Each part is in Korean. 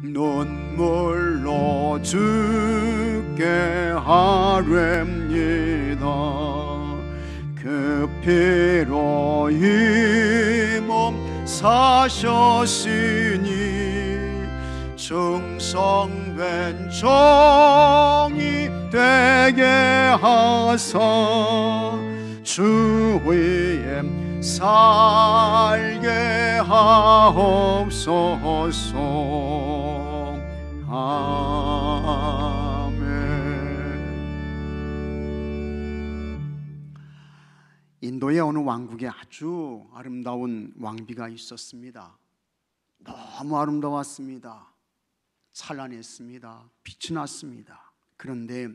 눈물로 주께 아뢰옵니다. 그 피로 이 몸 사셨으니 충성된 종이 되게 하사 주 위에 살게 하옵소서. 아멘. 인도의 어느 왕국에 아주 아름다운 왕비가 있었습니다. 너무 아름다웠습니다. 찬란했습니다. 빛이 났습니다. 그런데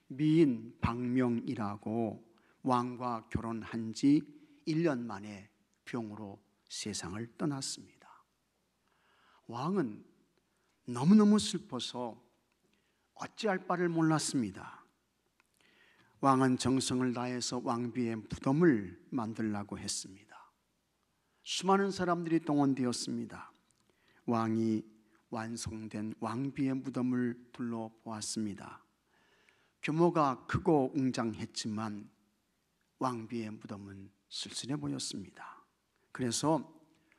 미인 박명이라고 왕과 결혼한 지 1년 만에 병으로 세상을 떠났습니다. 왕은 너무너무 슬퍼서 어찌할 바를 몰랐습니다. 왕은 정성을 다해서 왕비의 무덤을 만들려고 했습니다. 수많은 사람들이 동원되었습니다. 왕이 완성된 왕비의 무덤을 둘러보았습니다. 규모가 크고 웅장했지만 왕비의 무덤은 쓸쓸해 보였습니다. 그래서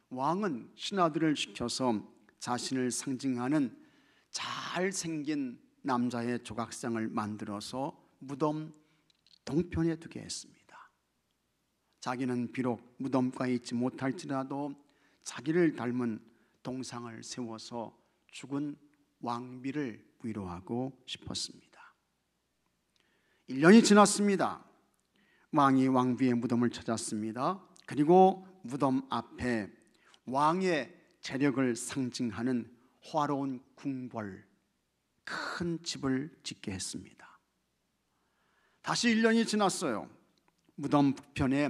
왕은 신하들을 시켜서 자신을 상징하는 잘생긴 남자의 조각상을 만들어서 무덤 동편에 두게 했습니다. 자기는 비록 무덤가에 있지 못할지라도 자기를 닮은 동상을 세워서 죽은 왕비를 위로하고 싶었습니다. 1년이 지났습니다. 왕이 왕비의 무덤을 찾았습니다. 그리고 무덤 앞에 왕의 재력을 상징하는 화려한 궁궐, 큰 집을 짓게 했습니다. 다시 1년이 지났어요. 무덤 북편에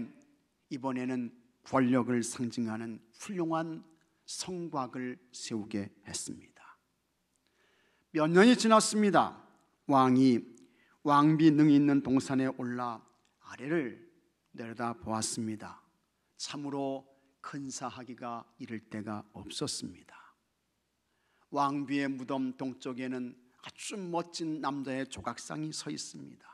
이번에는 권력을 상징하는 훌륭한 성곽을 세우게 했습니다. 몇 년이 지났습니다. 왕이 왕비 능이 있는 동산에 올라 아래를 내려다 보았습니다. 참으로 근사하기가 이를 데가 없었습니다. 왕비의 무덤 동쪽에는 아주 멋진 남자의 조각상이 서 있습니다.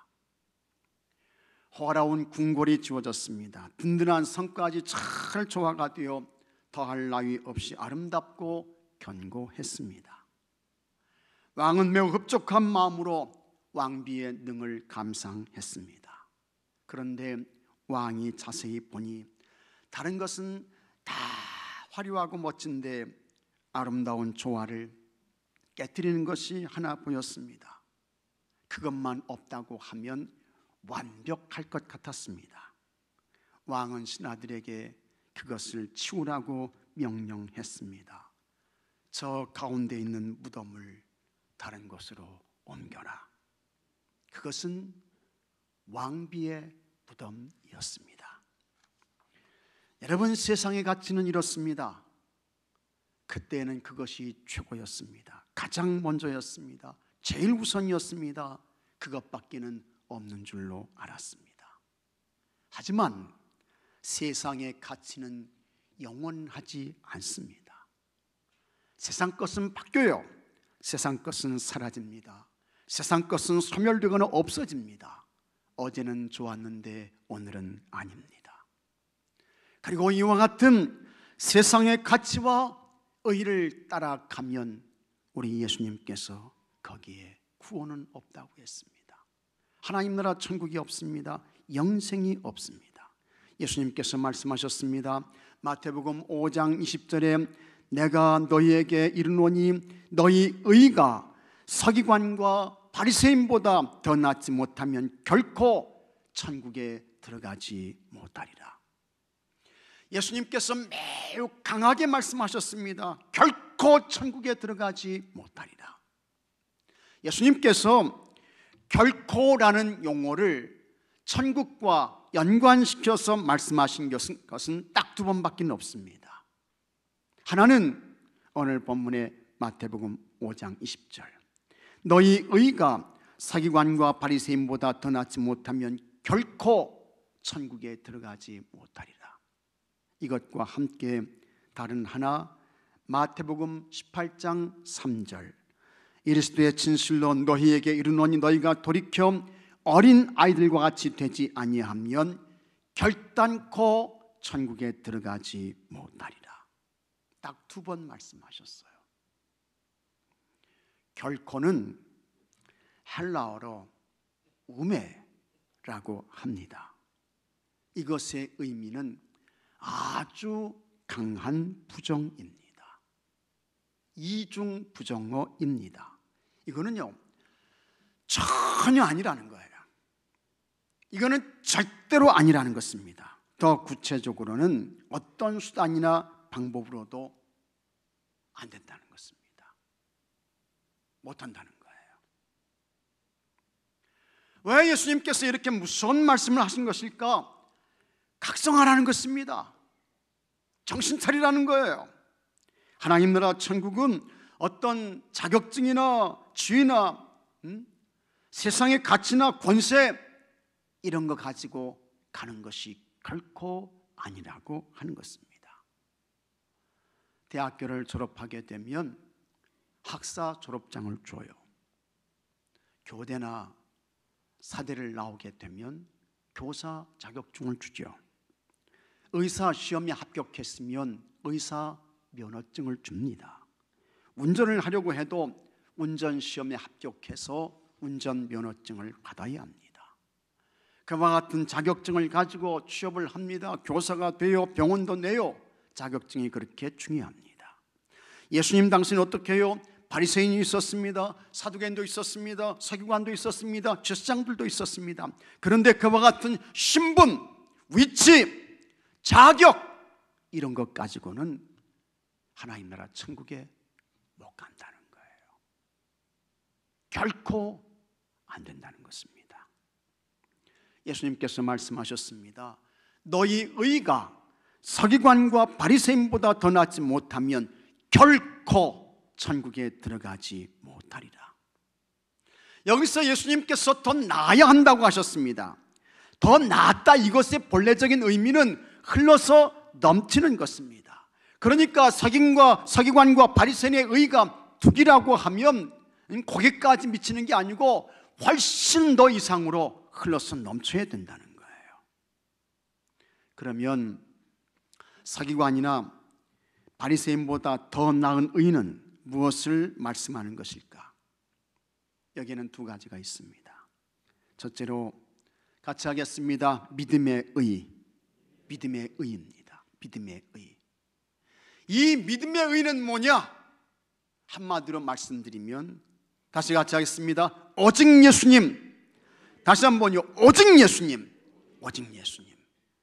화려한 궁궐이 지어졌습니다. 든든한 성까지 잘 조화가 되어 더할 나위 없이 아름답고 견고했습니다. 왕은 매우 흡족한 마음으로 왕비의 능을 감상했습니다. 그런데 왕이 자세히 보니 다른 것은 다 화려하고 멋진데 아름다운 조화를 깨뜨리는 것이 하나 보였습니다. 그것만 없다고 하면 완벽할 것 같았습니다. 왕은 신하들에게 그것을 치우라고 명령했습니다. 저 가운데 있는 무덤을 다른 곳으로 옮겨라. 그것은 왕비의 무덤이었습니다. 여러분, 세상의 가치는 이렇습니다. 그때는 그것이 최고였습니다. 가장 먼저였습니다. 제일 우선이었습니다. 그것밖에는 없는 줄로 알았습니다. 하지만 세상의 가치는 영원하지 않습니다. 세상 것은 바뀌어요. 세상 것은 사라집니다. 세상 것은 소멸되거나 없어집니다. 어제는 좋았는데 오늘은 아닙니다. 그리고 이와 같은 세상의 가치와 의를 따라가면 우리 예수님께서 거기에 구원은 없다고 했습니다. 하나님 나라 천국이 없습니다. 영생이 없습니다. 예수님께서 말씀하셨습니다. 마태복음 5장 20절에 내가 너희에게 이르노니 너희 의가 서기관과 바리새인보다 더 낫지 못하면 결코 천국에 들어가지 못하리라. 예수님께서 매우 강하게 말씀하셨습니다. 결코 천국에 들어가지 못하리라. 예수님께서 결코라는 용어를 천국과 연관시켜서 말씀하신 것은 딱 두 번밖에 없습니다. 하나는 오늘 본문의 마태복음 5장 20절 너희 의가 서기관과 바리새인보다 더 낫지 못하면 결코 천국에 들어가지 못하리라. 이것과 함께 다른 하나 마태복음 18장 3절 그리스도의 진실로 너희에게 이르노니 너희가 돌이켜 어린 아이들과 같이 되지 아니하면 결단코 천국에 들어가지 못하리라. 딱 2번 말씀하셨어요. 결코는 헬라어로 우메라고 합니다. 이것의 의미는 아주 강한 부정입니다. 이중 부정어입니다. 이거는요 전혀 아니라는 거예요. 이거는 절대로 아니라는 것입니다. 더 구체적으로는 어떤 수단이나 방법으로도 안 된다는 것입니다. 못한다는 거예요. 왜 예수님께서 이렇게 무서운 말씀을 하신 것일까? 각성하라는 것입니다. 정신 차리라는 거예요. 하나님 나라 천국은 어떤 자격증이나 지위나 세상의 가치나 권세 이런 거 가지고 가는 것이 결코 아니라고 하는 것입니다. 대학교를 졸업하게 되면 학사 졸업장을 줘요. 교대나 사대를 나오게 되면 교사 자격증을 주죠. 의사 시험에 합격했으면 의사 면허증을 줍니다. 운전을 하려고 해도 운전 시험에 합격해서 운전 면허증을 받아야 합니다. 그와 같은 자격증을 가지고 취업을 합니다. 교사가 돼요. 병원도 내요. 자격증이 그렇게 중요합니다. 예수님 당시는 어떻게 해요? 바리새인이 있었습니다. 사두개인도 있었습니다. 서기관도 있었습니다. 제사장들도 있었습니다. 그런데 그와 같은 신분, 위치, 자격 이런 것 가지고는 하나님 나라 천국에 못 간다는 거예요. 결코 안 된다는 것입니다. 예수님께서 말씀하셨습니다. 너희 의가 서기관과 바리새인보다 더 낫지 못하면 결코 천국에 들어가지 못하리라. 여기서 예수님께서 더 나아야 한다고 하셨습니다. 더 낫다 이것의 본래적인 의미는 흘러서 넘치는 것입니다. 그러니까 서기관과 바리새인의 의가 득이라고 하면 거기까지 미치는 게 아니고 훨씬 더 이상으로 흘러서 넘쳐야 된다는 거예요. 그러면 서기관이나 바리새인보다 더 나은 의는 무엇을 말씀하는 것일까? 여기에는 2가지가 있습니다. 첫째로 같이 하겠습니다. 믿음의 의. 믿음의 의입니다. 믿음의 의. 이 믿음의 의는 뭐냐? 한마디로 말씀드리면 다시 같이 하겠습니다. 오직 예수님. 다시 한번요. 오직 예수님. 오직 예수님.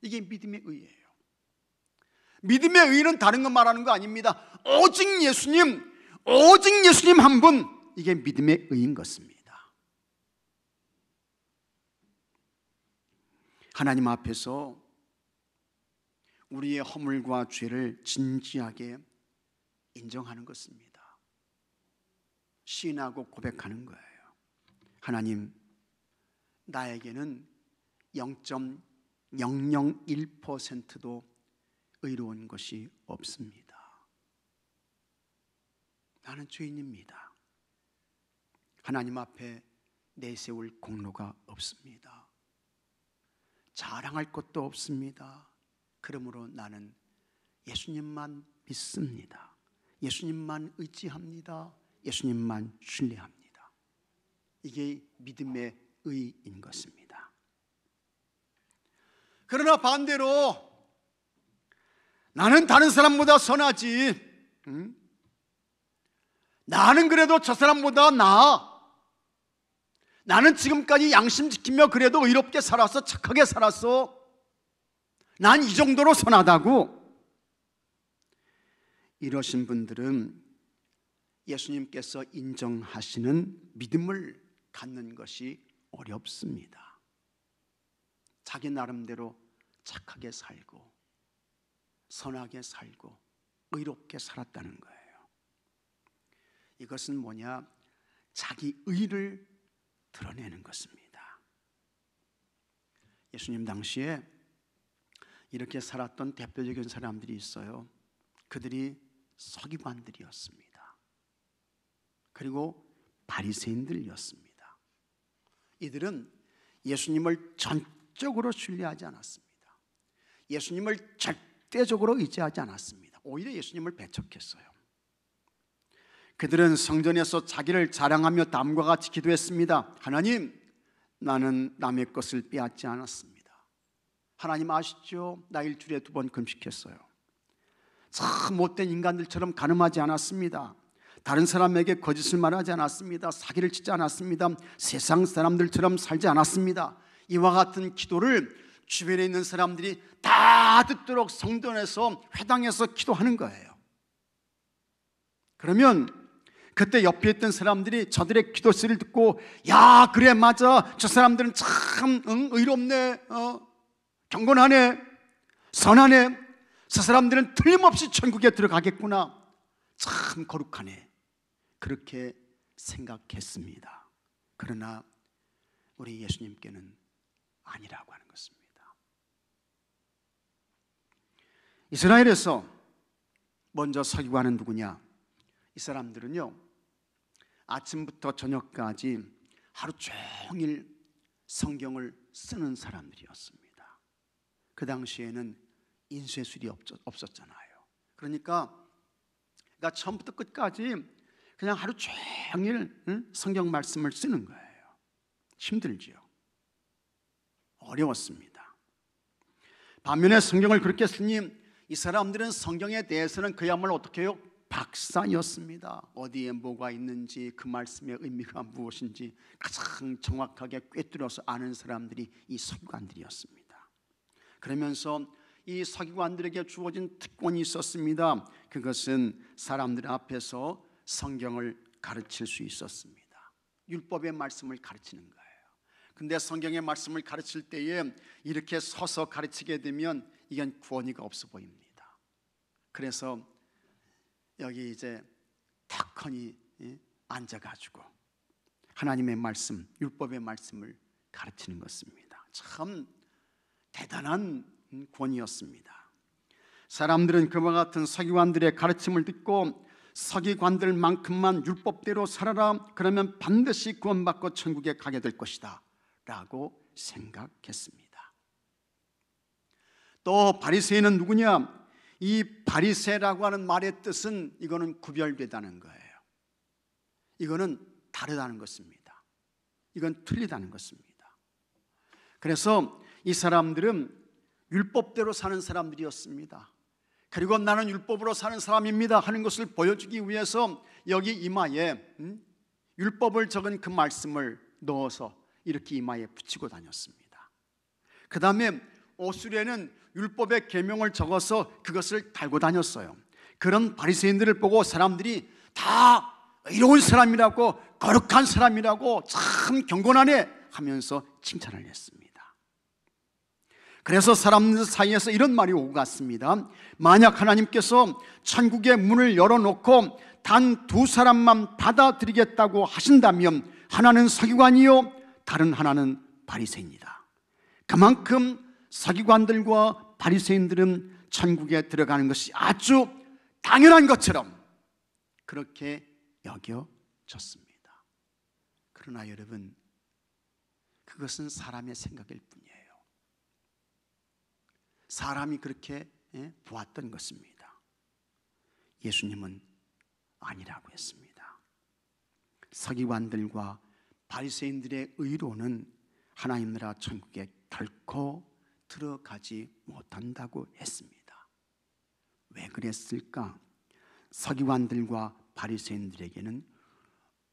이게 믿음의 의예요. 믿음의 의는 다른 거 말하는 거 아닙니다. 오직 예수님, 오직 예수님 한 분, 이게 믿음의 의인 것입니다. 하나님 앞에서 우리의 허물과 죄를 진지하게 인정하는 것입니다. 시인하고 고백하는 거예요. 하나님, 나에게는 0.001%도 의로운 것이 없습니다. 나는 죄인입니다. 하나님 앞에 내세울 공로가 없습니다. 자랑할 것도 없습니다. 그러므로 나는 예수님만 믿습니다. 예수님만 의지합니다. 예수님만 신뢰합니다. 이게 믿음의 의인 것입니다. 그러나 반대로 나는 다른 사람보다 선하지, 나는 그래도 저 사람보다 나아, 나는 지금까지 양심 지키며 그래도 의롭게 살았어, 착하게 살았어, 난 이 정도로 선하다고, 이러신 분들은 예수님께서 인정하시는 믿음을 갖는 것이 어렵습니다. 자기 나름대로 착하게 살고 선하게 살고 의롭게 살았다는 거예요. 이것은 뭐냐? 자기 의를 드러내는 것입니다. 예수님 당시에 이렇게 살았던 대표적인 사람들이 있어요. 그들이 서기관들이었습니다. 그리고 바리새인들이었습니다. 이들은 예수님을 전적으로 신뢰하지 않았습니다. 예수님을 절대적으로 의지하지 않았습니다. 오히려 예수님을 배척했어요. 그들은 성전에서 자기를 자랑하며 다음과 같이 기도했습니다. 하나님, 나는 남의 것을 빼앗지 않았습니다. 하나님 아시죠? 나 일주일에 2번 금식했어요. 참 못된 인간들처럼 간음하지 않았습니다. 다른 사람에게 거짓을 말하지 않았습니다. 사기를 치지 않았습니다. 세상 사람들처럼 살지 않았습니다. 이와 같은 기도를 주변에 있는 사람들이 다 듣도록 성전에서 회당에서 기도하는 거예요. 그러면 그때 옆에 있던 사람들이 저들의 기도 소리를 듣고, 야, 그래, 맞아, 저 사람들은 참 의롭네, 경건하네, 선하네, 저 사람들은 틀림없이 천국에 들어가겠구나, 참 거룩하네, 그렇게 생각했습니다. 그러나 우리 예수님께는 아니라고 하는 것입니다. 이스라엘에서 먼저 서기관은 누구냐? 이 사람들은요, 아침부터 저녁까지 하루 종일 성경을 쓰는 사람들이었습니다. 그 당시에는 인쇄술이 없었잖아요. 그러니까 처음부터 끝까지 그냥 하루 종일 성경 말씀을 쓰는 거예요. 힘들지요. 어려웠습니다. 반면에 성경을 그렇게 쓰니 이 사람들은 성경에 대해서는 그야말로 어떻게 해요? 박사였습니다. 어디에 뭐가 있는지, 그 말씀의 의미가 무엇인지 가장 정확하게 꿰뚫어서 아는 사람들이 이 서기관들이었습니다. 그러면서 이 서기관들에게 주어진 특권이 있었습니다. 그것은 사람들 앞에서 성경을 가르칠 수 있었습니다. 율법의 말씀을 가르치는 거예요. 근데 성경의 말씀을 가르칠 때에 이렇게 서서 가르치게 되면 이건 권위가 없어 보입니다. 그래서 여기 이제 턱하니 앉아가지고 하나님의 말씀, 율법의 말씀을 가르치는 것입니다. 참 대단한 권위였습니다. 사람들은 그와 같은 서기관들의 가르침을 듣고 서기관들만큼만 율법대로 살아라, 그러면 반드시 구원받고 천국에 가게 될 것이다 라고 생각했습니다. 또 바리새인은 누구냐? 이 바리새라고 하는 말의 뜻은 이거는 구별되다는 거예요. 이거는 다르다는 것입니다. 이건 틀리다는 것입니다. 그래서 이 사람들은 율법대로 사는 사람들이었습니다. 그리고 나는 율법으로 사는 사람입니다 하는 것을 보여주기 위해서 여기 이마에 율법을 적은 그 말씀을 넣어서 이렇게 이마에 붙이고 다녔습니다. 그 다음에 옷수레는 율법의 계명을 적어서 그것을 달고 다녔어요. 그런 바리새인들을 보고 사람들이 다 의로운 사람이라고, 거룩한 사람이라고, 참 경건하네 하면서 칭찬을 했습니다. 그래서 사람들 사이에서 이런 말이 오고 갔습니다. 만약 하나님께서 천국의 문을 열어놓고 단 2사람만 받아들이겠다고 하신다면 하나는 서기관이요 다른 하나는 바리새인이다. 그만큼 서기관들과 바리새인들은 천국에 들어가는 것이 아주 당연한 것처럼 그렇게 여겨졌습니다. 그러나 여러분, 그것은 사람의 생각일 뿐이에요. 사람이 그렇게 보았던 것입니다. 예수님은 아니라고 했습니다. 서기관들과 바리새인들의 의로는 하나님 나라 천국에 결코 들어가지 못한다고 했습니다. 왜 그랬을까? 서기관들과 바리새인들에게는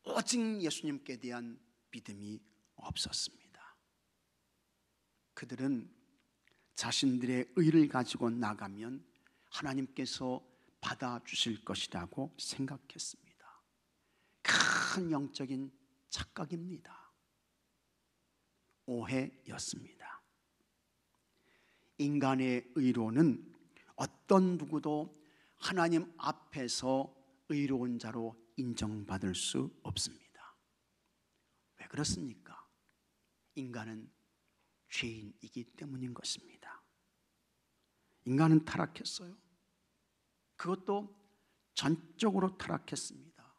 오직 예수님께 대한 믿음이 없었습니다. 그들은 자신들의 의를 가지고 나가면 하나님께서 받아주실 것이라고 생각했습니다. 큰 영적인 착각입니다. 오해였습니다. 인간의 의로는 어떤 누구도 하나님 앞에서 의로운 자로 인정받을 수 없습니다. 왜 그렇습니까? 인간은 죄인이기 때문인 것입니다. 인간은 타락했어요. 그것도 전적으로 타락했습니다.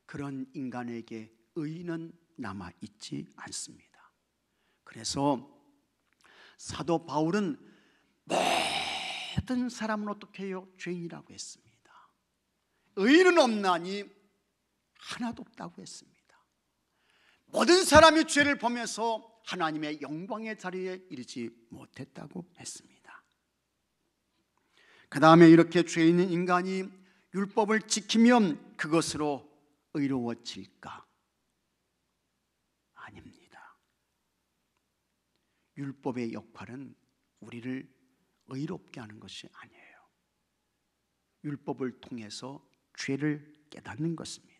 그런 인간에게 의는 남아있지 않습니다. 그래서 사도 바울은 모든 사람은 어떻게 해요? 죄인이라고 했습니다. 의는 없나니 하나도 없다고 했습니다. 모든 사람이 죄를 범해서 하나님의 영광의 자리에 이르지 못했다고 했습니다. 그 다음에 이렇게 죄 있는 인간이 율법을 지키면 그것으로 의로워질까? 아닙니다. 율법의 역할은 우리를 의롭게 하는 것이 아니에요. 율법을 통해서 죄를 깨닫는 것입니다.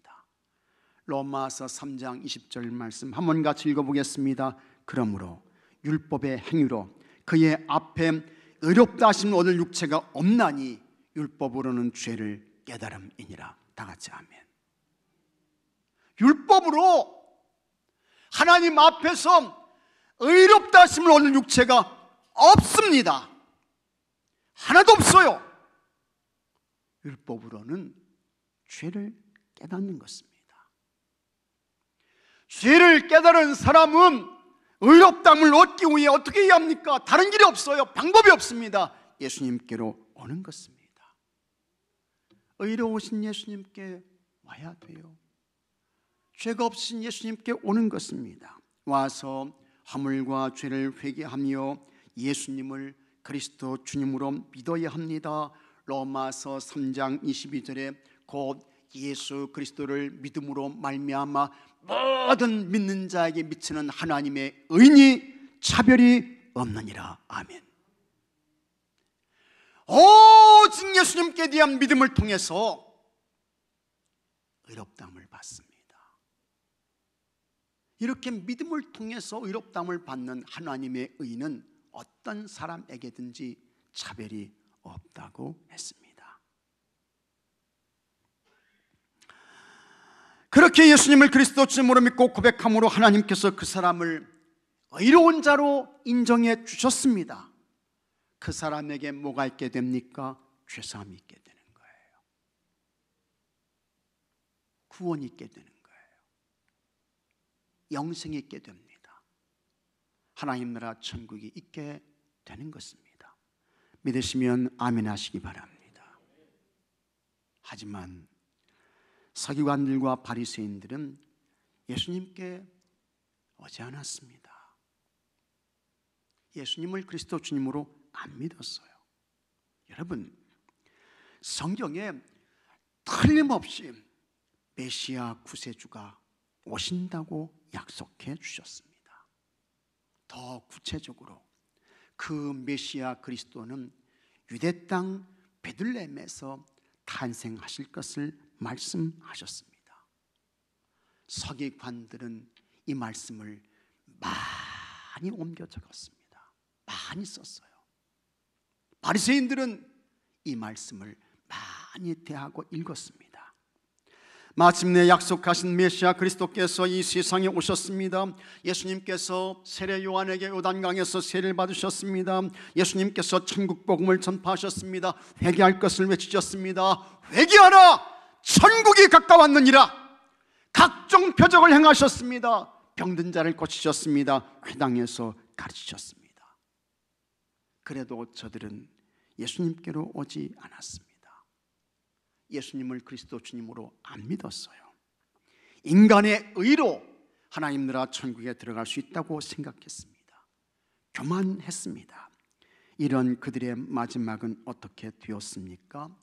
로마서 3장 20절 말씀 한번 같이 읽어보겠습니다. 그러므로 율법의 행위로 그의 앞에 의롭다 하심을 얻을 육체가 없나니 율법으로는 죄를 깨달음이니라. 다 같이 아멘. 율법으로 하나님 앞에서 의롭다 하심을 얻을 육체가 없습니다. 하나도 없어요. 율법으로는 죄를 깨닫는 것입니다. 죄를 깨달은 사람은 의롭다함을 얻기 위해 어떻게 해야 합니까? 다른 길이 없어요. 방법이 없습니다. 예수님께로 오는 것입니다. 의로우신 예수님께 와야 돼요. 죄가 없으신 예수님께 오는 것입니다. 와서 허물과 죄를 회개하며 예수님을 그리스도 주님으로 믿어야 합니다. 로마서 3장 22절에 곧 예수 그리스도를 믿음으로 말미암아 모든 믿는 자에게 미치는 하나님의 의니 차별이 없느니라. 아멘. 오직 예수님께 대한 믿음을 통해서 의롭다함을 받습니다. 이렇게 믿음을 통해서 의롭다함을 받는 하나님의 의는 어떤 사람에게든지 차별이 없다고 했습니다. 그렇게 예수님을 그리스도 주님으로 믿고 고백함으로 하나님께서 그 사람을 의로운 자로 인정해 주셨습니다. 그 사람에게 뭐가 있게 됩니까? 죄사함이 있게 되는 거예요. 구원이 있게 되는 거예요. 영생이 있게 됩니다. 하나님 나라 천국이 있게 되는 것입니다. 믿으시면 아멘 하시기 바랍니다. 하지만 서기관들과 바리새인들은 예수님께 오지 않았습니다. 예수님을 그리스도 주님으로 안 믿었어요. 여러분, 성경에 틀림없이 메시아 구세주가 오신다고 약속해 주셨습니다. 더 구체적으로 그 메시아 그리스도는 유대 땅 베들레헴에서 탄생하실 것을 말씀하셨습니다. 서기관들은 이 말씀을 많이 옮겨 적었습니다. 많이 썼어요. 바리새인들은 이 말씀을 많이 대하고 읽었습니다. 마침내 약속하신 메시아 그리스도께서 이 세상에 오셨습니다. 예수님께서 세례 요한에게 요단강에서 세례를 받으셨습니다. 예수님께서 천국 복음을 전파하셨습니다. 회개할 것을 외치셨습니다. 회개하라! 천국이 가까웠느니라. 각종 표적을 행하셨습니다. 병든 자를 고치셨습니다. 회당에서 가르치셨습니다. 그래도 저들은 예수님께로 오지 않았습니다. 예수님을 그리스도 주님으로 안 믿었어요. 인간의 의로 하나님 나라 천국에 들어갈 수 있다고 생각했습니다. 교만했습니다. 이런 그들의 마지막은 어떻게 되었습니까?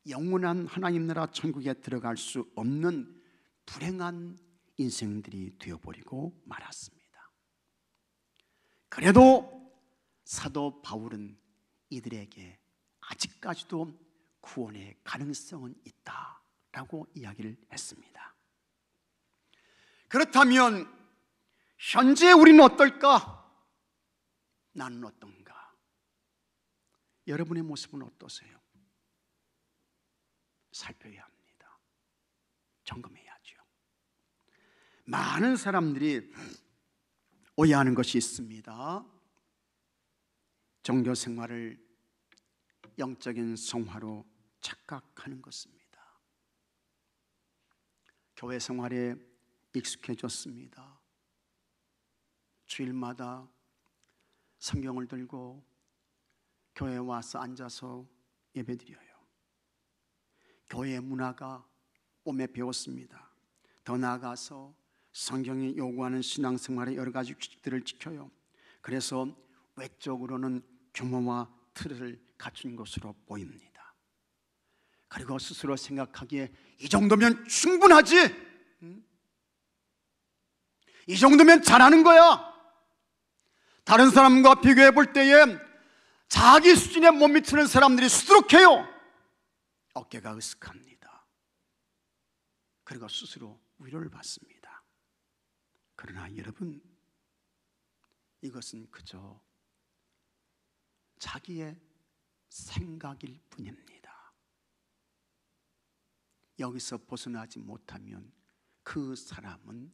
영원한 하나님 나라 천국에 들어갈 수 없는 불행한 인생들이 되어버리고 말았습니다. 그래도 사도 바울은 이들에게 아직까지도 구원의 가능성은 있다라고 이야기를 했습니다. 그렇다면 현재 우리는 어떨까? 나는 어떤가? 여러분의 모습은 어떠세요? 살펴야 합니다. 점검해야죠. 많은 사람들이 오해하는 것이 있습니다. 종교 생활을 영적인 성화로 착각하는 것입니다. 교회 생활에 익숙해졌습니다. 주일마다 성경을 들고 교회에 와서 앉아서 예배드려요. 교회 문화가 몸에 배웠습니다. 더 나아가서 성경이 요구하는 신앙생활의 여러 가지 규칙들을 지켜요. 그래서 외적으로는 규모와 틀을 갖춘 것으로 보입니다. 그리고 스스로 생각하기에 이 정도면 충분하지, 이 정도면 잘하는 거야. 다른 사람과 비교해 볼 때에 자기 수준에 못 미치는 사람들이 수두룩해요. 어깨가 으쓱합니다. 그리고 스스로 위로를 받습니다. 그러나 여러분, 이것은 그저 자기의 생각일 뿐입니다. 여기서 벗어나지 못하면 그 사람은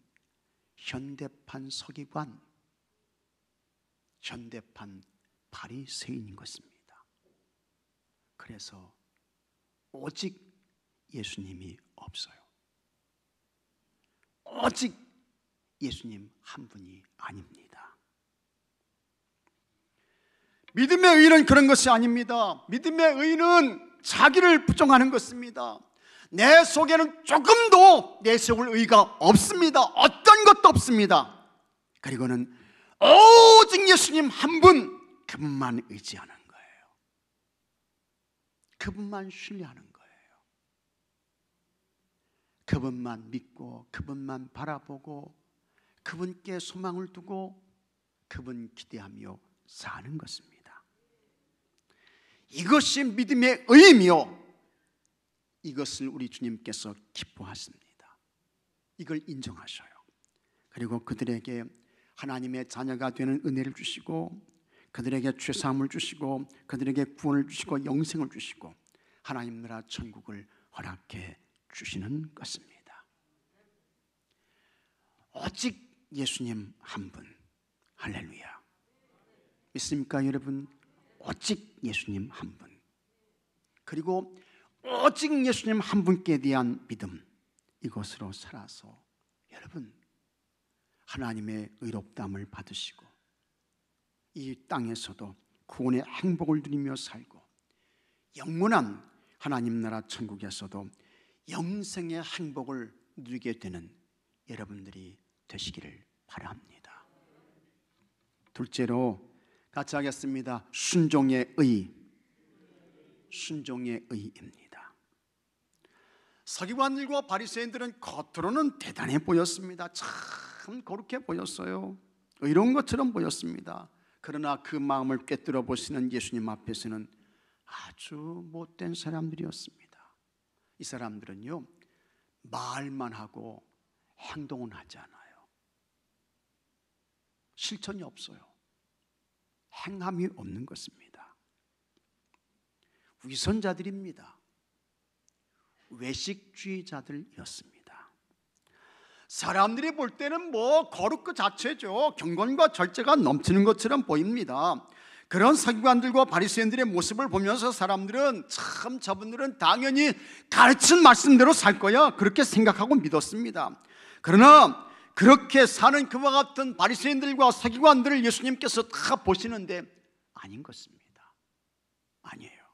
현대판 서기관, 현대판 바리새인인 것입니다. 그래서 오직 예수님이 없어요. 오직 예수님 한 분이 아닙니다. 믿음의 의는 그런 것이 아닙니다. 믿음의 의는 자기를 부정하는 것입니다. 내 속에는 조금도 내세울 의가 없습니다. 어떤 것도 없습니다. 그리고는 오직 예수님 한 분, 그분만 의지하는 거예요. 그분만 신뢰하는 거예요. 그분만 믿고 그분만 바라보고 그분께 소망을 두고 그분 기대하며 사는 것입니다. 이것이 믿음의 의미요, 이것을 우리 주님께서 기뻐하십니다. 이걸 인정하셔요. 그리고 그들에게 하나님의 자녀가 되는 은혜를 주시고 그들에게 죄사함을 주시고 그들에게 구원을 주시고 영생을 주시고 하나님 나라 천국을 허락해 주시는 것입니다. 오직 예수님 한 분. 할렐루야. 믿습니까 여러분? 오직 예수님 한 분. 그리고 오직 예수님 한 분께 대한 믿음, 이것으로 살아서 여러분 하나님의 의롭다함을 받으시고 이 땅에서도 구원의 행복을 누리며 살고 영원한 하나님 나라 천국에서도 영생의 행복을 누리게 되는 여러분들이 되시기를 바랍니다. 둘째로 같이 하겠습니다. 순종의 의. 순종의 의입니다. 서기관들과 바리새인들은 겉으로는 대단해 보였습니다. 참 거룩해 보였어요. 의로운 것처럼 보였습니다. 그러나 그 마음을 꿰뚫어 보시는 예수님 앞에서는 아주 못된 사람들이었습니다. 이 사람들은요, 말만 하고 행동은 하지 않아요. 실천이 없어요. 행함이 없는 것입니다. 위선자들입니다. 외식주의자들이었습니다. 사람들이 볼 때는 뭐 거룩 그 자체죠. 경건과 절제가 넘치는 것처럼 보입니다. 그런 서기관들과 바리새인들의 모습을 보면서 사람들은 참 저분들은 당연히 가르친 말씀대로 살 거야, 그렇게 생각하고 믿었습니다. 그러나 그렇게 사는 그와 같은 바리새인들과 서기관들을 예수님께서 다 보시는데 아닌 것입니다. 아니에요.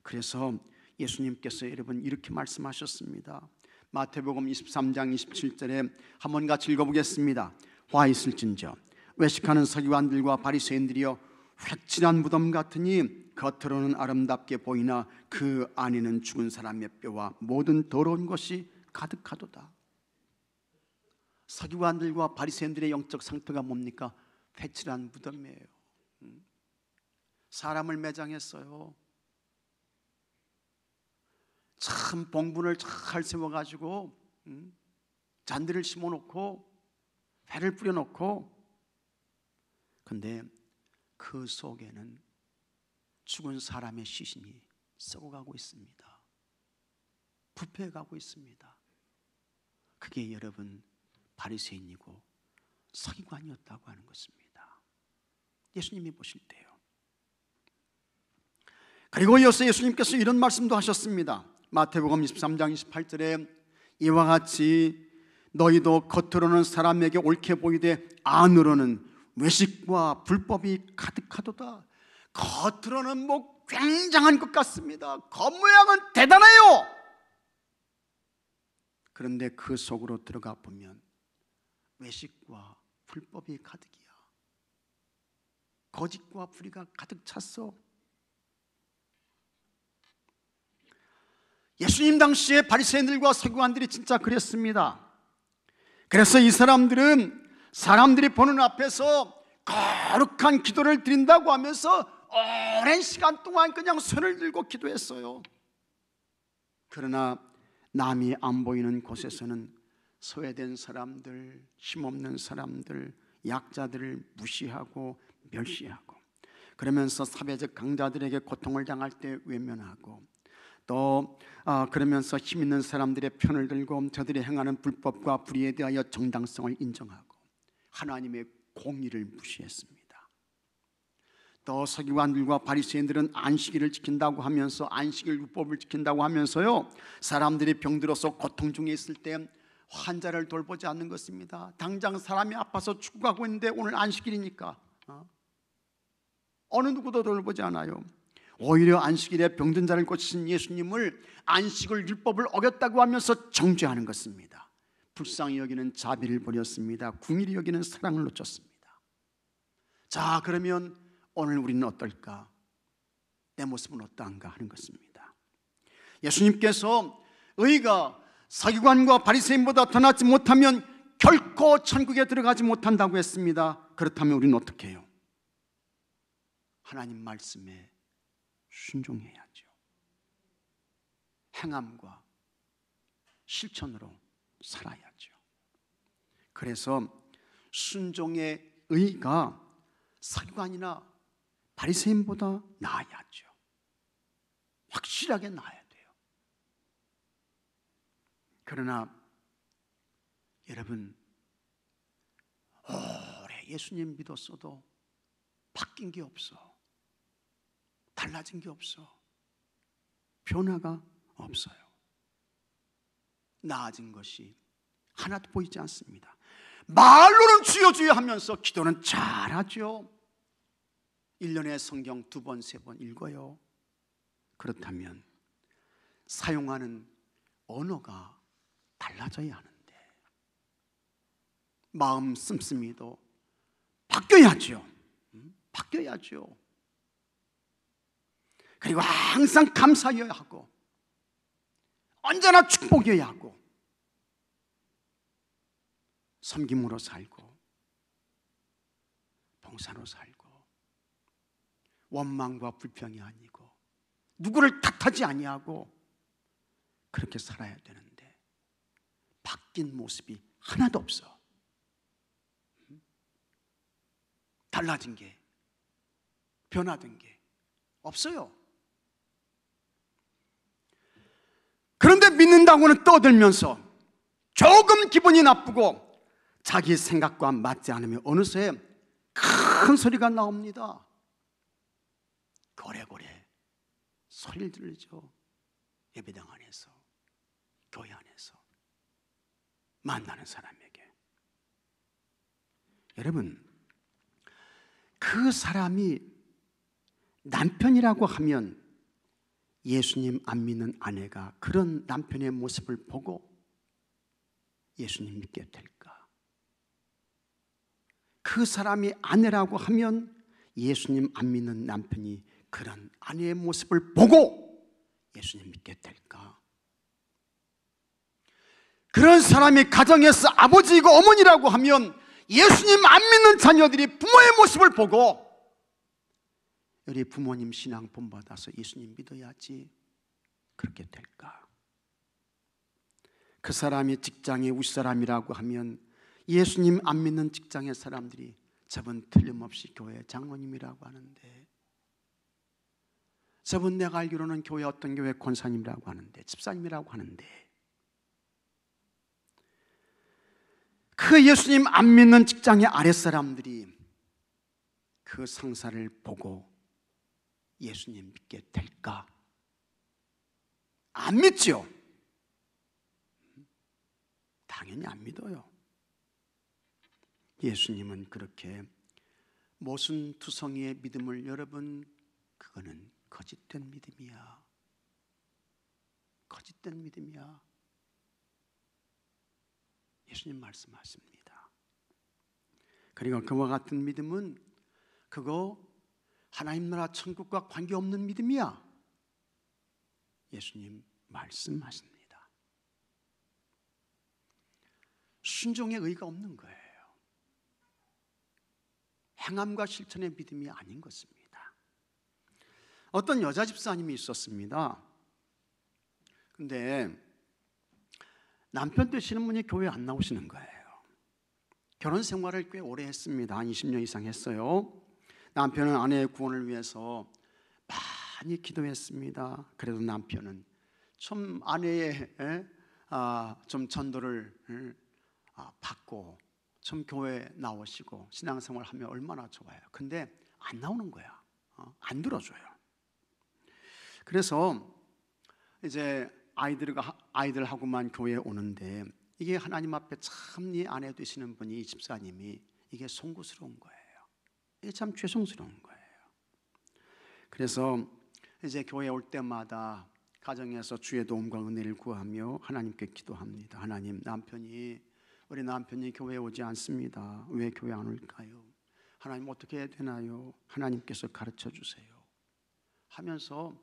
그래서 예수님께서 여러분 이렇게 말씀하셨습니다. 마태복음 23장 27절에 한번 같이 읽어보겠습니다. 화 있을진저 외식하는 서기관들과 바리새인들이여 획질한 무덤 같으니 겉으로는 아름답게 보이나 그 안에는 죽은 사람의 뼈와 모든 더러운 것이 가득하도다. 서기관들과 바리새인들의 영적 상태가 뭡니까? 획질한 무덤이에요. 사람을 매장했어요. 참 봉분을 잘 세워가지고 잔디를 심어놓고 배를 뿌려놓고, 근데 그 속에는 죽은 사람의 시신이 썩어가고 있습니다. 부패해가고 있습니다. 그게 여러분 바리새인이고 서기관이었다고 하는 것입니다. 예수님이 보실 때요. 그리고 이어서 예수님께서 이런 말씀도 하셨습니다. 마태복음 23장 28절에 이와 같이 너희도 겉으로는 사람에게 옳게 보이되 안으로는 외식과 불법이 가득하도다. 겉으로는 뭐 굉장한 것 같습니다. 겉모양은 대단해요. 그런데 그 속으로 들어가 보면 외식과 불법이 가득이야. 거짓과 불의가 가득 찼어. 예수님 당시에 바리새인들과 서기관들이 진짜 그랬습니다. 그래서 이 사람들은 사람들이 보는 앞에서 거룩한 기도를 드린다고 하면서 오랜 시간 동안 그냥 손을 들고 기도했어요. 그러나 남이 안 보이는 곳에서는 소외된 사람들, 힘없는 사람들, 약자들을 무시하고 멸시하고, 그러면서 사회적 강자들에게 고통을 당할 때 외면하고, 또 그러면서 힘 있는 사람들의 편을 들고 저들이 행하는 불법과 불의에 대하여 정당성을 인정하고 하나님의 공의를 무시했습니다. 또 서기관들과 바리새인들은 안식일을 지킨다고 하면서, 안식일 율법을 지킨다고 하면서요, 사람들이 병들어서 고통 중에 있을 때 환자를 돌보지 않는 것입니다. 당장 사람이 아파서 죽어가고 있는데 오늘 안식일이니까 어느 누구도 돌보지 않아요. 오히려 안식일에 병든 자를 고치신 예수님을 안식일 율법을 어겼다고 하면서 정죄하는 것입니다. 불쌍히 여기는 자비를 버렸습니다. 궁일이 여기는 사랑을 놓쳤습니다. 자, 그러면 오늘 우리는 어떨까? 내 모습은 어떠한가 하는 것입니다. 예수님께서 의가 서기관과 바리새인보다 더 낫지 못하면 결코 천국에 들어가지 못한다고 했습니다. 그렇다면 우리는 어떻게 해요? 하나님 말씀에 순종해야죠. 행함과 실천으로 살아야죠. 그래서 순종의 의가 서기관이나 바리새인보다 나아야죠. 확실하게 나아야 돼요. 그러나 여러분, 오래 예수님 믿었어도 바뀐 게 없어. 달라진 게 없어. 변화가 없어요. 나아진 것이 하나도 보이지 않습니다. 말로는 주여 주여 하면서 기도는 잘하죠. 1년에 성경 2번, 3번 읽어요. 그렇다면 사용하는 언어가 달라져야 하는데 마음 씀씀이도 바뀌어야죠. 바뀌어야죠. 그리고 항상 감사해야 하고 언제나 축복해야 하고 섬김으로 살고 봉사로 살고 원망과 불평이 아니고 누구를 탓하지 아니하고 그렇게 살아야 되는데 바뀐 모습이 하나도 없어. 달라진 게, 변화된 게 없어요. 그런데 믿는다고는 떠들면서 조금 기분이 나쁘고 자기 생각과 맞지 않으면 어느새 큰 소리가 나옵니다. 고래고래 소리를 들리죠. 예배당 안에서, 교회 안에서 만나는 사람에게. 여러분, 그 사람이 남편이라고 하면 예수님 안 믿는 아내가 그런 남편의 모습을 보고 예수님 믿게 될까? 그 사람이 아내라고 하면 예수님 안 믿는 남편이 그런 아내의 모습을 보고 예수님 믿게 될까? 그런 사람이 가정에서 아버지이고 어머니라고 하면 예수님 안 믿는 자녀들이 부모의 모습을 보고 우리 부모님 신앙 본받아서 예수님 믿어야지 그렇게 될까? 그 사람이 직장의 윗사람이라고 하면 예수님 안 믿는 직장의 사람들이 저분 틀림없이 교회 장로님이라고 하는데, 저분 내가 알기로는 교회 어떤 교회 권사님이라고 하는데, 집사님이라고 하는데, 그 예수님 안 믿는 직장의 아랫사람들이 그 상사를 보고 예수님 믿게 될까? 안 믿죠. 당연히 안 믿어요. 예수님은 그렇게 모순투성이의 믿음을, 여러분, 그거는 거짓된 믿음이야. 거짓된 믿음이야. 예수님 말씀하십니다. 그리고 그와 같은 믿음은 그거 하나님 나라 천국과 관계없는 믿음이야. 예수님 말씀하십니다. 순종의 의가 없는 거예요. 행함과 실천의 믿음이 아닌 것입니다. 어떤 여자 집사님이 있었습니다. 근데 남편 되시는 분이 교회에 안 나오시는 거예요. 결혼 생활을 꽤 오래 했습니다. 한 20년 이상 했어요. 남편은 아내의 구원을 위해서 많이 기도했습니다. 그래도 남편은 좀 아내의 좀 전도를 받고 좀 교회에 나오시고 신앙생활 하면 얼마나 좋아요. 근데 안 나오는 거야. 안 들어줘요. 그래서 이제 아이들하고만 교회에 오는데, 이게 하나님 앞에 참 이 아내 되시는 분이, 이 집사님이, 이게 송구스러운 거예요. 이게 참 죄송스러운 거예요. 그래서 이제 교회에 올 때마다 가정에서 주의 도움과 은혜를 구하며 하나님께 기도합니다. 하나님, 우리 남편이 교회에 오지 않습니다. 왜 교회 안 올까요? 하나님, 어떻게 해야 되나요? 하나님께서 가르쳐 주세요 하면서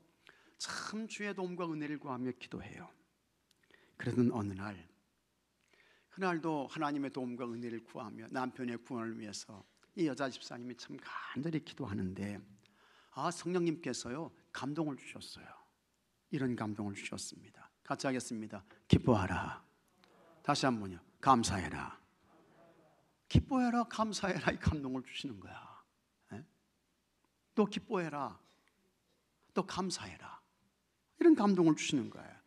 참 주의 도움과 은혜를 구하며 기도해요. 그러던 어느 날, 그날도 하나님의 도움과 은혜를 구하며 남편의 구원을 위해서 이 여자 집사님이 참 간절히 기도하는데, 성령님께서요 감동을 주셨어요. 이런 감동을 주셨습니다. 같이 하겠습니다. 기뻐하라. 다시 한번요. 감사해라. 기뻐해라, 감사해라. 이 감동을 주시는 거야. 또 기뻐해라, 또 감사해라. 이런 감동을 주시는 거예요.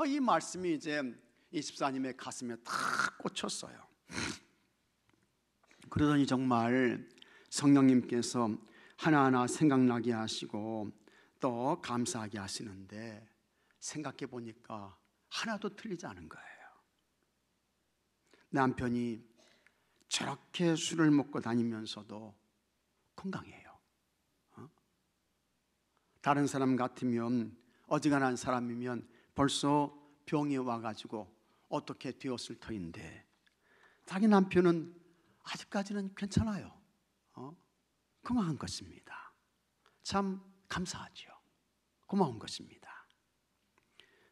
이 말씀이 이제 이 집사님의 가슴에 탁 꽂혔어요. 그러더니 정말 성령님께서 하나하나 생각나게 하시고 또 감사하게 하시는데, 생각해 보니까 하나도 틀리지 않은 거예요. 남편이 저렇게 술을 먹고 다니면서도 건강해요. 다른 사람 같으면, 어지간한 사람이면 벌써 병이 와가지고 어떻게 되었을 터인데, 자기 남편은 아직까지는 괜찮아요. 건강한 것입니다. 참 감사하죠. 고마운 것입니다.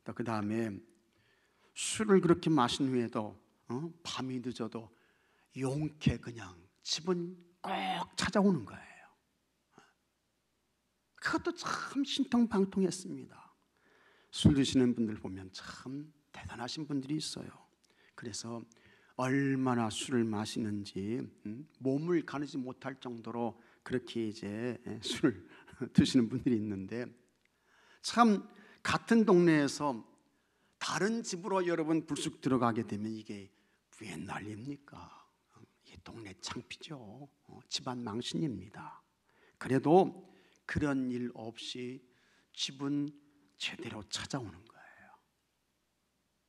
또 그 다음에 술을 그렇게 마신 후에도 밤이 늦어도 용케 그냥 집은 꼭 찾아오는 거예요. 그것도 참 신통방통했습니다. 술 드시는 분들 보면 참 대단하신 분들이 있어요. 그래서 얼마나 술을 마시는지 몸을 가누지 못할 정도로 그렇게 이제 술을 드시는 분들이 있는데, 참 같은 동네에서 다른 집으로 여러분 불쑥 들어가게 되면 이게 왜 난립니까? 이게 동네 창피죠. 집안 망신입니다. 그래도 그런 일 없이 집은 제대로 찾아오는 거예요.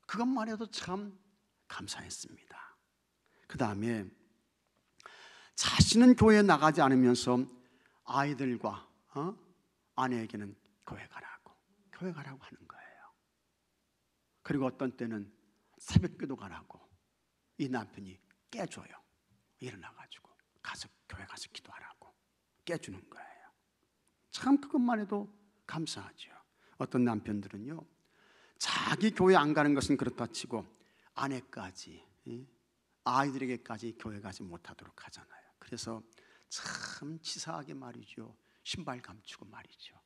그것만 해도 참 감사했습니다. 그 다음에 자신은 교회에 나가지 않으면서 아이들과 아내에게는 교회 가라고 하는 거예요. 그리고 어떤 때는 새벽기도 가라고 이 남편이 깨줘요. 일어나가지고 교회 가서 기도하라고 깨주는 거예요. 참 그것만 해도 감사하죠. 어떤 남편들은요, 자기 교회 안 가는 것은 그렇다 치고 아내까지, 아이들에게까지 교회 가지 못하도록 하잖아요. 그래서 참 치사하게 말이죠. 신발 감추고 말이죠.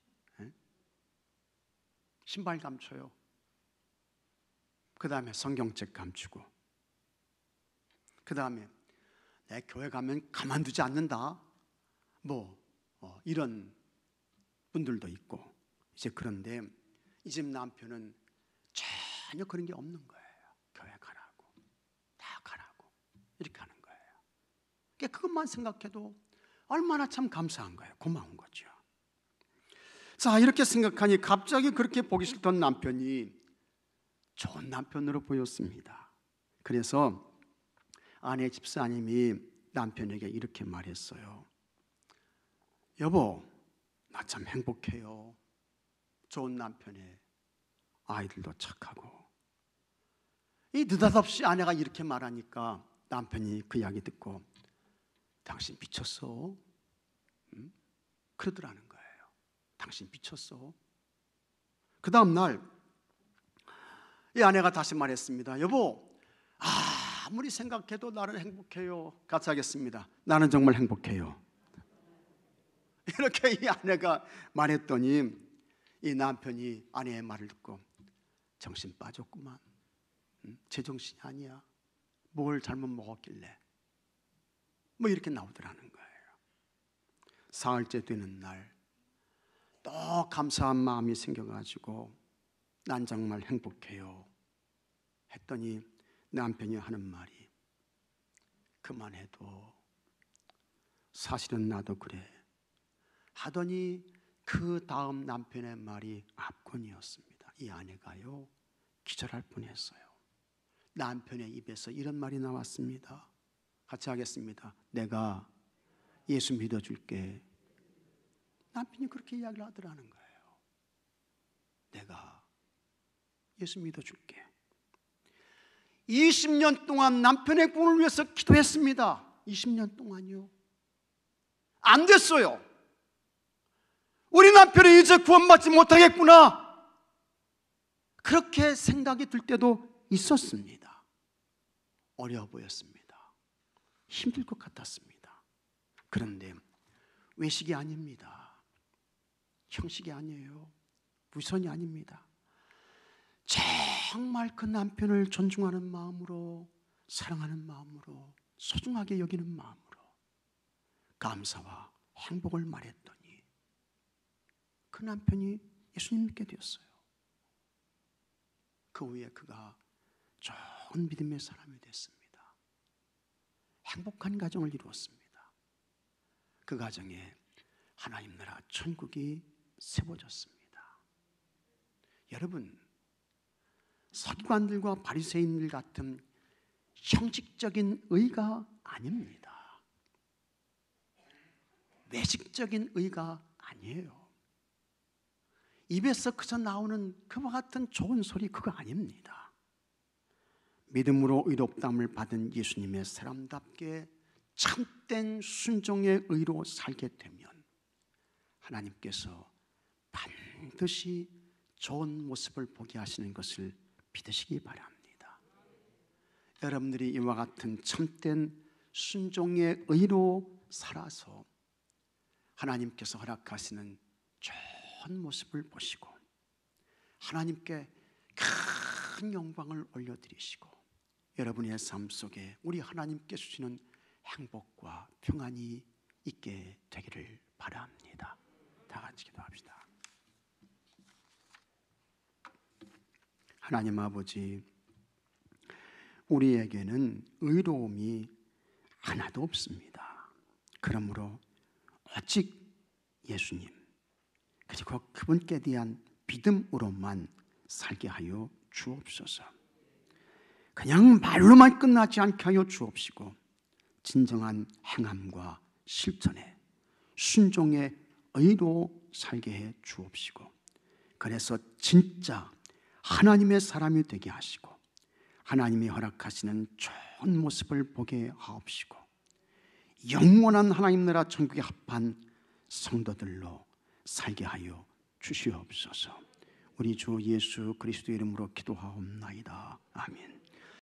신발 감춰요. 그 다음에 성경책 감추고, 그 다음에 내 교회 가면 가만두지 않는다, 이런 분들도 있고. 이제 그런데 이 집 남편은 전혀 그런 게 없는 거예요. 교회 가라고, 다 가라고 이렇게 하는 거예요. 그러니까 그것만 생각해도 얼마나 참 감사한 거예요. 고마운 거죠. 자, 이렇게 생각하니 갑자기 그렇게 보기 싫던 남편이 좋은 남편으로 보였습니다. 그래서 아내 집사님이 남편에게 이렇게 말했어요. 여보, 나 참 행복해요. 좋은 남편에 아이들도 착하고. 이 느닷없이 아내가 이렇게 말하니까 남편이 그 이야기 듣고 당신 미쳤어? 응? 그러더라는 거예요. 당신 미쳤어? 그 다음 날 이 아내가 다시 말했습니다. 여보, 아무리 생각해도 나는 행복해요. 같이 하겠습니다. 나는 정말 행복해요. 이렇게 이 아내가 말했더니 이 남편이 아내의 말을 듣고 정신 빠졌구만. 제정신이 아니야. 뭘 잘못 먹었길래. 뭐 이렇게 나오더라는 거예요. 사흘째 되는 날 또 감사한 마음이 생겨가지고 난 정말 행복해요 했더니 남편이 하는 말이 그만해도 사실은 나도 그래 하더니 그 다음 남편의 말이 압권이었습니다. 이 아내가요 기절할 뻔했어요. 남편의 입에서 이런 말이 나왔습니다. 같이 하겠습니다. 내가 예수 믿어줄게. 남편이 그렇게 이야기를 하더라는 거예요. 내가 예수 믿어줄게. 20년 동안 남편의 구원을 위해서 기도했습니다. 20년 동안요. 안 됐어요. 우리 남편이 이제 구원받지 못하겠구나. 그렇게 생각이 들 때도 있었습니다. 어려워 보였습니다. 힘들 것 같았습니다. 그런데 외식이 아닙니다. 형식이 아니에요. 위선이 아닙니다. 정말 그 남편을 존중하는 마음으로, 사랑하는 마음으로, 소중하게 여기는 마음으로 감사와 행복을 말했더니 그 남편이 예수님 믿게 되었어요. 그 후에 그가 좋은 믿음의 사람이 됐습니다. 행복한 가정을 이루었습니다. 그 가정에 하나님 나라 천국이 세워졌습니다. 여러분, 서기관들과 바리새인들 같은 형식적인 의가 아닙니다. 외식적인 의가 아니에요. 입에서 그저 나오는 그와 같은 좋은 소리 그거 아닙니다. 믿음으로 의롭다함을 받은 예수님의 사람답게 참된 순종의 의로 살게 되면 하나님께서 반드시 좋은 모습을 보게 하시는 것을 믿으시기 바랍니다. 여러분들이 이와 같은 참된 순종의 의로 살아서 하나님께서 허락하시는 좋은 모습을 보시고 하나님께 큰 영광을 올려드리시고 여러분의 삶 속에 우리 하나님께 주시는 행복과 평안이 있게 되기를 바랍니다. 다 같이 기도합시다. 하나님 아버지, 우리에게는 의로움이 하나도 없습니다. 그러므로 오직 예수님 그리고 그분께 대한 믿음으로만 살게 하여 주옵소서. 그냥 말로만 끝나지 않게 하여 주옵시고 진정한 행함과 실천에 순종의 의로 살게 해 주옵시고 그래서 진짜 하나님의 사람이 되게 하시고 하나님이 허락하시는 좋은 모습을 보게 하옵시고 영원한 하나님 나라 천국에 합한 성도들로 살게 하여 주시옵소서. 우리 주 예수 그리스도 이름으로 기도하옵나이다. 아멘.